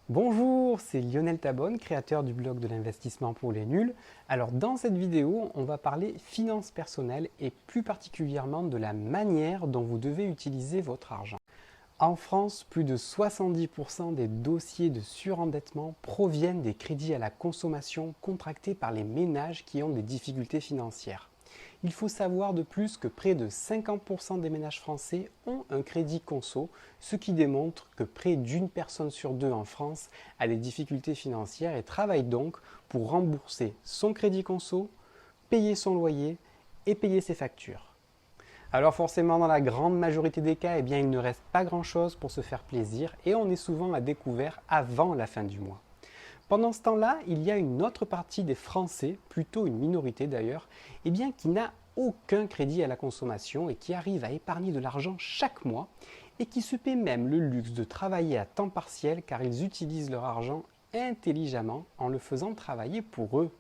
Bonjour, c'est Lionel Tabonne, créateur du blog de l'investissement pour les nuls. Alors dans cette vidéo, on va parler finances personnelles et plus particulièrement de la manière dont vous devez utiliser votre argent. En France, plus de 70% des dossiers de surendettement proviennent des crédits à la consommation contractés par les ménages qui ont des difficultés financières. Il faut savoir de plus que près de 50% des ménages français ont un crédit conso, ce qui démontre que près d'une personne sur deux en France a des difficultés financières et travaille donc pour rembourser son crédit conso, payer son loyer et payer ses factures. Alors forcément, dans la grande majorité des cas, il ne reste pas grand-chose pour se faire plaisir et on est souvent à découvert avant la fin du mois. Pendant ce temps-là, il y a une autre partie des Français, plutôt une minorité d'ailleurs, qui n'a aucun crédit à la consommation et qui arrive à épargner de l'argent chaque mois et qui se paie même le luxe de travailler à temps partiel car ils utilisent leur argent intelligemment en le faisant travailler pour eux.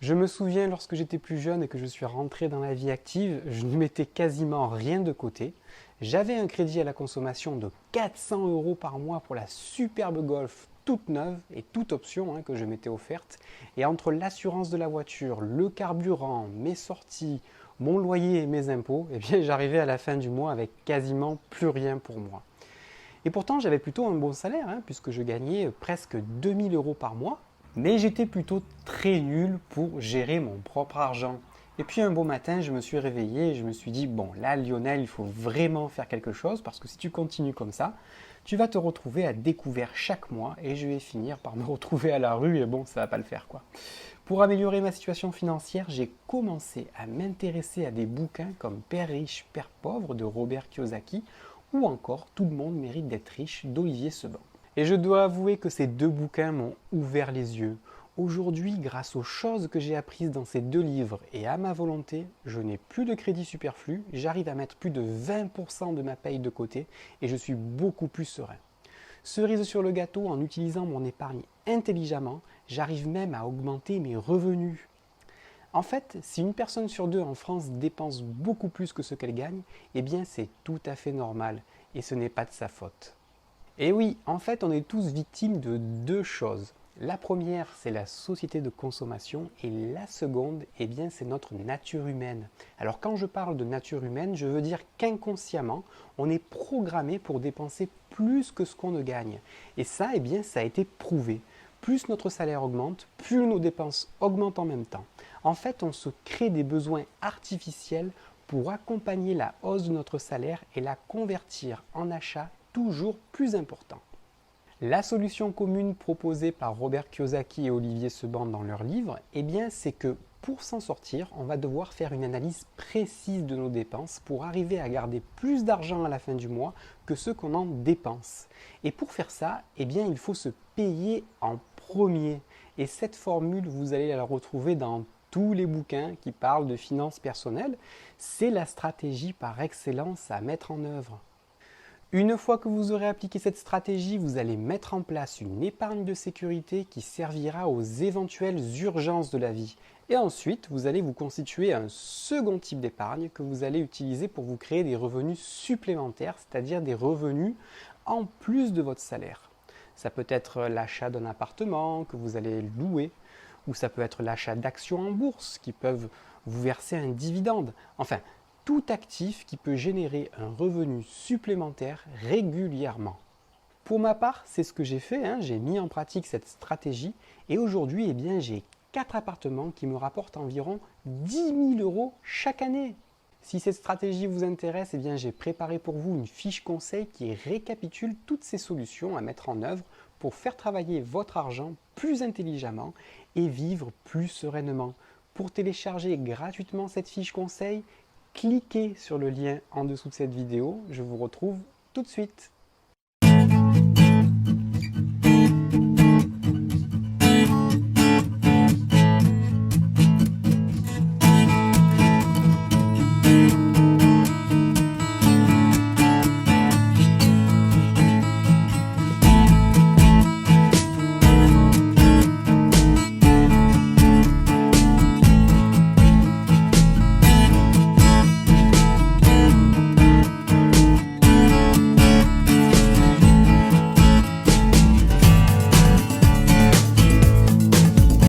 Je me souviens lorsque j'étais plus jeune et que je suis rentré dans la vie active, je ne mettais quasiment rien de côté. J'avais un crédit à la consommation de 400 € par mois pour la superbe Golf toute neuve et toute option que je m'étais offerte. Et entre l'assurance de la voiture, le carburant, mes sorties, mon loyer et mes impôts, j'arrivais à la fin du mois avec quasiment plus rien pour moi. Et pourtant, j'avais plutôt un bon salaire puisque je gagnais presque 2000 € par mois. Mais j'étais plutôt très nul pour gérer mon propre argent. Et puis un beau matin, je me suis réveillé et je me suis dit, bon là Lionel, il faut vraiment faire quelque chose parce que si tu continues comme ça, tu vas te retrouver à découvert chaque mois et je vais finir par me retrouver à la rue et bon, ça va pas le faire quoi. Pour améliorer ma situation financière, j'ai commencé à m'intéresser à des bouquins comme Père riche, Père pauvre de Robert Kiyosaki ou encore Tout le monde mérite d'être riche d'Olivier Seban. Et je dois avouer que ces deux bouquins m'ont ouvert les yeux. Aujourd'hui, grâce aux choses que j'ai apprises dans ces deux livres et à ma volonté, je n'ai plus de crédit superflu, j'arrive à mettre plus de 20% de ma paye de côté et je suis beaucoup plus serein. Cerise sur le gâteau, en utilisant mon épargne intelligemment, j'arrive même à augmenter mes revenus. En fait, si une personne sur deux en France dépense beaucoup plus que ce qu'elle gagne, c'est tout à fait normal et ce n'est pas de sa faute. Et oui, en fait, on est tous victimes de deux choses. La première, c'est la société de consommation et la seconde, c'est notre nature humaine. Alors quand je parle de nature humaine, je veux dire qu'inconsciemment, on est programmé pour dépenser plus que ce qu'on ne gagne. Et ça, ça a été prouvé. Plus notre salaire augmente, plus nos dépenses augmentent en même temps. En fait, on se crée des besoins artificiels pour accompagner la hausse de notre salaire et la convertir en achats toujours plus important. La solution commune proposée par Robert Kiyosaki et Olivier Seban dans leur livre, c'est que pour s'en sortir, on va devoir faire une analyse précise de nos dépenses pour arriver à garder plus d'argent à la fin du mois que ce qu'on en dépense. Et pour faire ça, il faut se payer en premier. Et cette formule, vous allez la retrouver dans tous les bouquins qui parlent de finances personnelles. C'est la stratégie par excellence à mettre en œuvre. Une fois que vous aurez appliqué cette stratégie, vous allez mettre en place une épargne de sécurité qui servira aux éventuelles urgences de la vie. Et ensuite, vous allez vous constituer un second type d'épargne que vous allez utiliser pour vous créer des revenus supplémentaires, c'est-à-dire des revenus en plus de votre salaire. Ça peut être l'achat d'un appartement que vous allez louer, ou ça peut être l'achat d'actions en bourse qui peuvent vous verser un dividende. Enfin, tout actif qui peut générer un revenu supplémentaire régulièrement. Pour ma part, c'est ce que j'ai fait, j'ai mis en pratique cette stratégie et aujourd'hui, j'ai 4 appartements qui me rapportent environ 10 000 € chaque année. Si cette stratégie vous intéresse, j'ai préparé pour vous une fiche conseil qui récapitule toutes ces solutions à mettre en œuvre pour faire travailler votre argent plus intelligemment et vivre plus sereinement. Pour télécharger gratuitement cette fiche conseil, cliquez sur le lien en dessous de cette vidéo, je vous retrouve tout de suite.